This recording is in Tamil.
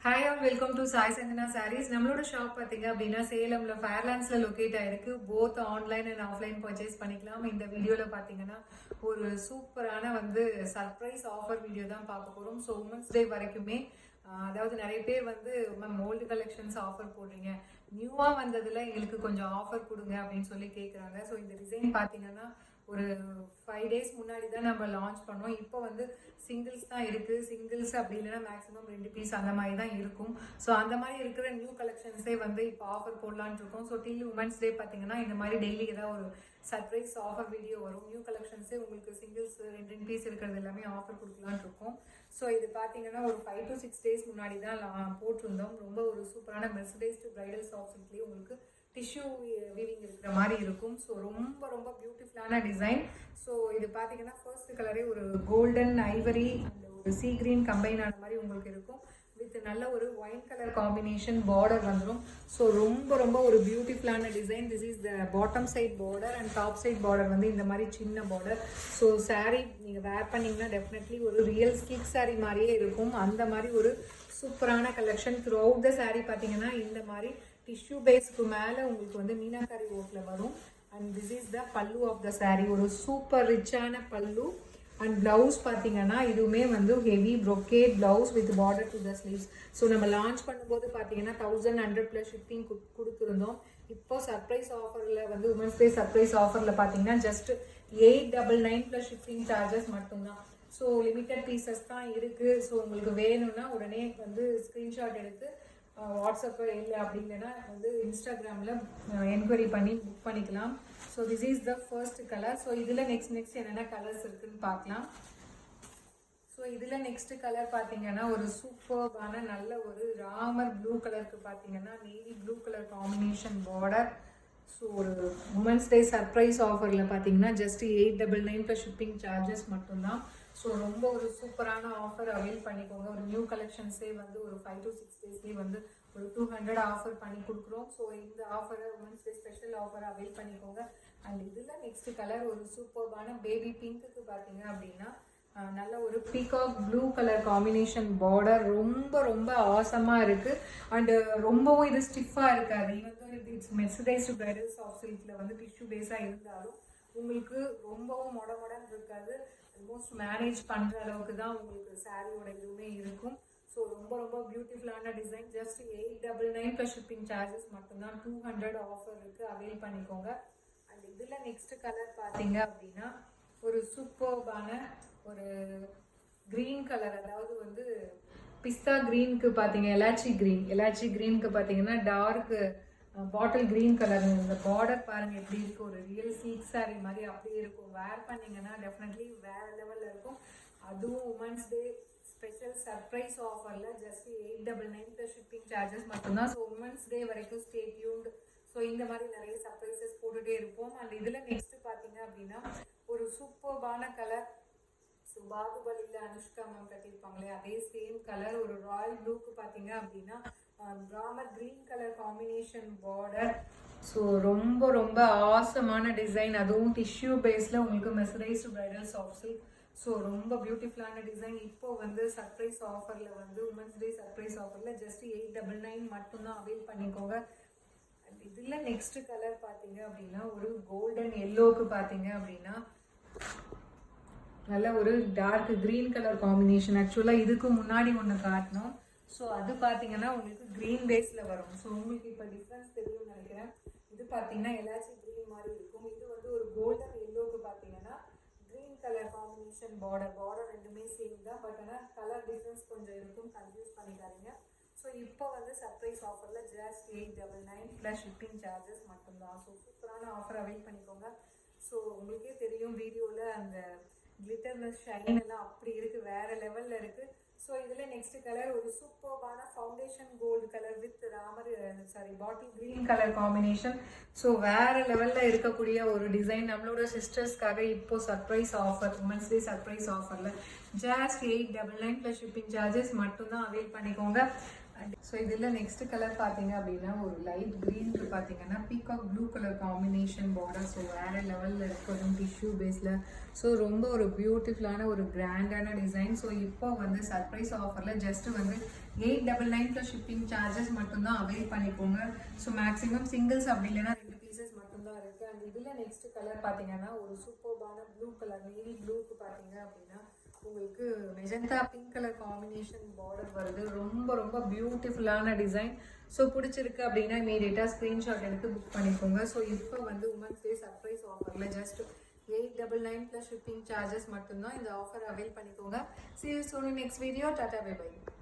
Hi all welcome to Sai Chandana sarees. நம்மளோட ஷாப் பார்த்தீங்க அப்படின்னா சேலம்ல ஃபேர்லாண்ட்ஸ்ல லொக்கேட் ஆயிருக்கு. Both online and offline purchase பண்ணிக்கலாம். இந்த வீடியோவில் பார்த்தீங்கன்னா ஒரு சூப்பரான சர்ப்ரைஸ் ஆஃபர் வீடியோ தான் பார்க்க போகிறோம். ஸோ உமன்ஸ் டே வரைக்குமே அதாவது நிறைய பேர் மேம் ஓல்டு கலெக்ஷன்ஸ் ஆஃபர் போடுறீங்க, நியூவாக வந்ததில் எங்களுக்கு கொஞ்சம் ஆஃபர் கொடுங்க அப்படின்னு சொல்லி கேட்குறாங்க. ஸோ இந்த டிசைன் பார்த்தீங்கன்னா ஒரு 5 days முன்னாடி தான் நம்ம லான்ச் பண்ணோம். இப்போ சிங்கிள்ஸ் தான் இருக்குது. சிங்கிள்ஸ் அப்படி இல்லைன்னா மேக்ஸிமம் 2 பீஸ் அந்த மாதிரி தான் இருக்கும். ஸோ அந்த மாதிரி இருக்கிற நியூ கலெக்ஷன்ஸே இப்போ ஆஃபர் போடலான்னு இருக்கோம். ஸோ டில் உமன்ஸ் டே பார்த்தீங்கன்னா இந்த மாதிரி டெய்லி ஏதாவது ஒரு சர்ப்ரைஸ் ஆஃபர் வீடியோ வரும். நியூ கலெக்ஷன்ஸே உங்களுக்கு சிங்கிள்ஸ் 2 பீஸ் இருக்கிறது எல்லாமே ஆஃபர் கொடுக்கலான்னு இருக்கோம். ஸோ இது பார்த்தீங்கன்னா ஒரு 5 to 6 days முன்னாடி தான் போட்டிருந்தோம். ரொம்ப ஒரு சூப்பரான மெர்சடைஸ்டு பிரைடல் சாஃப்ட் சில்க்லேயே உங்களுக்கு டிஷ்யூ வீவிங் இருக்கிற மாதிரி இருக்கும். ஸோ ரொம்ப ரொம்ப பியூட்டிஃபுல்லான டிசைன். ஸோ இது பார்த்தீங்கன்னா ஃபர்ஸ்ட் கலரே ஒரு கோல்டன் ஐவரி அண்ட் ஒரு சீ கிரீன் கம்பைன் ஆன மாதிரி உங்களுக்கு இருக்கும். வித் நல்ல ஒரு ஒயின் கலர் காம்பினேஷன் பார்டர் வந்துடும். ஸோ ரொம்ப ரொம்ப ஒரு பியூட்டிஃபுல்லான design. This is the bottom side border and top side border இந்த மாதிரி சின்ன பார்டர். ஸோ சாரீ நீங்கள் வேர் பண்ணிங்கன்னா டெஃபினெட்லி ஒரு ரியல் சில்க் சாரீ மாதிரியே இருக்கும். அந்த மாதிரி ஒரு சூப்பரான collection. Through out the sari பார்த்தீங்கன்னா இந்த மாதிரி டிஷ்யூ பேஸ்க்கு மேலே உங்களுக்கு மீனாக்காரி ஓட்டில் வரும். அண்ட் திஸ் இஸ் த பல்லு ஆஃப் த சாரீ. ஒரு சூப்பர் ரிச்சான பல்லு. அண்ட் ப்ளவுஸ் பார்த்தீங்கன்னா இதுவுமே heavy brocade blouse with border to the sleeves. So நம்ம லான்ச் பண்ணும்போது பார்த்தீங்கன்னா 1100+ ஷிப்பிங் கொடுத்துருந்தோம். இப்போ சர்ப்ரைஸ் ஆஃபரில் உமன்ஸ் டே சர்ப்ரைஸ் ஆஃபரில் பார்த்தீங்கன்னா ஜஸ்ட் 899+ ஷிப்பிங் சார்ஜஸ் மட்டும்தான். ஸோ லிமிட்டட் பீசஸ் தான் இருக்குது. ஸோ உங்களுக்கு வேணும்னா உடனே ஸ்க்ரீன்ஷாட் எடுத்து வாட்ஸ்அப்பு இல்லை அப்படின்னா இன்ஸ்டாகிராமில் என்கொயரி பண்ணி புக் பண்ணிக்கலாம். So this is the first colour. So இதில் நெக்ஸ்ட் என்னென்ன கலர்ஸ் இருக்குதுன்னு பார்க்கலாம். ஸோ இதில் நெக்ஸ்ட் கலர் பார்த்தீங்கன்னா ஒரு சூப்பர்பான நல்ல ஒரு ராமர் ப்ளூ கலருக்கு பார்த்தீங்கன்னா navy blue colour combination border. So ஒரு உமன்ஸ் டே சர்ப்ரைஸ் ஆஃபரில் பார்த்தீங்கன்னா ஜஸ்ட் 899+ ஷிப்பிங் சார்ஜஸ் மட்டும்தான். ஸோ ரொம்ப ஒரு சூப்பரான ஆஃபர் அவைல் பண்ணிக்கோங்க. ஒரு நியூ கலெக்ஷன்ஸே ஒரு 5 to 6 daysலேயே ஒரு 200 ஆஃபர் பண்ணி கொடுக்குறோம். ஸோ இந்த ஆஃபரை உமன்ஸ் டே ஸ்பெஷல் ஆஃபரை அவைல் பண்ணிக்கோங்க. அண்ட் இதில் நெக்ஸ்ட் கலர் ஒரு சூப்பர்பான பேபி பிங்க்குக்கு பார்த்தீங்க அப்படின்னா நல்ல ஒரு peacock blue colour combination border. ரொம்ப ரொம்ப ஆசமாக இருக்குது. அண்டு ரொம்பவும் இது ஸ்டிஃபாக இருக்காது. இட்ஸ் மெர்சடைஸ்டு பிரைடல் சாஃப்ட் சில்கில் டிஷ்யூ பேஸாக இருந்தாலும் உங்களுக்கு ரொம்பவும் மொடன்னு இருக்காது. ஆல்மோஸ்ட் மேனேஜ் பண்ணுற அளவுக்கு தான் உங்களுக்கு சாரியோட இதுவுமே இருக்கும். ஸோ ரொம்ப ரொம்ப பியூட்டிஃபுல்லான டிசைன். ஜஸ்ட் 899+ ஷிப்பிங் சார்ஜஸ் மட்டும்தான். 200 ஆஃபர் இருக்குது, அவைல் பண்ணிக்கோங்க. அண்ட் இதில் நெக்ஸ்ட் கலர் பார்த்தீங்க அப்படின்னா ஒரு சூப்பர்பான ஒரு க்ரீன் கலர். அதாவது பிஸ்தா க்ரீனுக்கு பார்த்தீங்க எலாச்சி க்ரீனுக்கு பார்த்தீங்கன்னா டார்க்கு பாட்டில் க்ரீன் கலர். இந்த பார்டர் பாருங்கள் எப்படி இருக்குது. ஒரு ரியல் சில்க் சாரீ மாதிரி அப்படியே இருக்கும். வேர் பண்ணிங்கன்னா டெஃபினெட்லி வேறு லெவலில் இருக்கும். அதுவும் உமன்ஸ் டே ஸ்பெஷல் சர்ப்ரைஸ் ஆஃபரில் ஜஸ்ட் 899+ ஷிப்பிங் சார்ஜஸ் மட்டும்தான். ஸோ உமன்ஸ் டே வரைக்கும் ஸ்டே டியூன்டு. ஸோ இந்த மாதிரி நிறைய சர்ப்ரைசஸ் போட்டுகிட்டே இருப்போம். அண்ட் இதில் நெக்ஸ்ட் பார்த்தீங்க அப்படின்னா ஒரு சூப்பர்பான கலர். ஸோ பாகுபலியில் அனுஷ்கா மேம் கட்டியிருப்பாங்களே அதே சேம் கலர். ஒரு ராயல் ப்ளூக்கு பார்த்தீங்க அப்படின்னா Ramar green colour combination border. So ரொம்ப ரொம்ப ஆசமான டிசைன். அதுவும் டிஷ்யூ பேஸில் உங்களுக்கு மெர்சடைஸ்டு பிரைடல் சாஃப்ட் சில்க். ஸோ ரொம்ப பியூட்டிஃபுல்லான டிசைன். இப்போ சர்ப்ரைஸ் ஆஃபரில் உமன்ஸ் டே சர்ப்ரைஸ் ஆஃபரில் ஜஸ்ட் 899 மட்டும்தான் அவைல் பண்ணிக்கோங்க. இதில் நெக்ஸ்ட் கலர் பார்த்தீங்க அப்படின்னா ஒரு கோல்டன் எல்லோவுக்கு பார்த்தீங்க அப்படின்னா நல்ல ஒரு டார்க் க்ரீன் கலர் காம்பினேஷன். ஆக்சுவலாக இதுக்கு முன்னாடி ஒன்று காட்டினோம். ஸோ அது பார்த்தீங்கன்னா உங்களுக்கு க்ரீன் பேஸில் வரும். ஸோ உங்களுக்கு இப்போ டிஃப்ரென்ஸ் தெரியும்னு நினைக்கிறேன். இது பார்த்தீங்கன்னா எலாச்சி க்ரீன் மாதிரி இருக்கும். இது ஒரு கோல்டன் எல்லோவுக்கு பார்த்தீங்கன்னா க்ரீன் கலர் காம்பினேஷன் பார்டர் ரெண்டுமே சேம் தான். பட் ஆனால் கலர் டிஃப்ரென்ஸ் கொஞ்சம் இருக்கும், கன்ஃபியூஸ் பண்ணிக்காதீங்க. ஸோ இப்போ சர்ப்ரைஸ் ஆஃபரில் ஜஸ்ட் 899+ ஷிப்பிங் சார்ஜஸ் மட்டும்தான். ஸோ சூப்பரான ஆஃபர் அவைல் பண்ணிக்கோங்க. ஸோ உங்களுக்கே தெரியும் வீடியோவில் அந்த கிளிட்டர்னஸ் ஷைன் எல்லாம் அப்படி இருக்குது, வேறு லெவலில் இருக்குது. ஸோ இதில் நெக்ஸ்ட் கலர் ஒரு சூப்பர்பான foundation gold colour with bottle green colour combination. So வேறு லெவலில் இருக்கக்கூடிய ஒரு டிசைன். நம்மளோட சிஸ்டர்ஸ்க்காக இப்போது surprise offer, women's day surprise ஆஃபரில் ஜஸ்ட் 899+ ஷிப்பிங் சார்ஜஸ் மட்டும்தான் அவைல் பண்ணிக்கோங்க. ஸோ இதில் நெக்ஸ்ட் கலர் பார்த்தீங்க அப்படின்னா ஒரு லைட் க்ரீனுக்கு பார்த்தீங்கன்னா peacock blue colour combination border. So வேறு லெவலில் இருக்கும் டிஷ்யூ பேஸில். ஸோ ரொம்ப ஒரு பியூட்டிஃபுல்லான ஒரு கிராண்டான டிசைன். ஸோ இப்போ வந்து சர்ப்ரைஸ் ஆஃபரில் ஜஸ்ட்டு வந்து 899 ப்ளஸ் ஷிப்பிங் சார்ஜஸ் மட்டும்தான் அவைல் பண்ணிக்கோங்க. ஸோ மேக்ஸிமம் சிங்கிள்ஸ் அப்படி இல்லைன்னா 2 பீசஸ் மட்டும்தான் இருக்குது. அண்ட் இதில் நெக்ஸ்ட் கலர் பார்த்தீங்கன்னா ஒரு சூப்பர்பான ப்ளூ கலர் நேவி ப்ளூக்கு பார்த்தீங்க அப்படின்னா உங்களுக்கு magenta pink colour combination border வருது. ரொம்ப ரொம்ப பியூட்டிஃபுல்லான டிசைன். ஸோ பிடிச்சிருக்கு அப்படின்னா இமீடியட்டாக ஸ்க்ரீன்ஷாட் எடுத்து புக் பண்ணிக்கோங்க. ஸோ இப்போ வந்து உமன்ஸ் டே சர்ப்ரைஸ் ஆஃபரில் ஜஸ்ட் 899 ப்ளஸ் ஷிப்பிங் சார்ஜஸ் மட்டும்தான் இந்த ஆஃபர் அவைல் பண்ணிக்கோங்க. See you soon in next video. Tata, bye bye.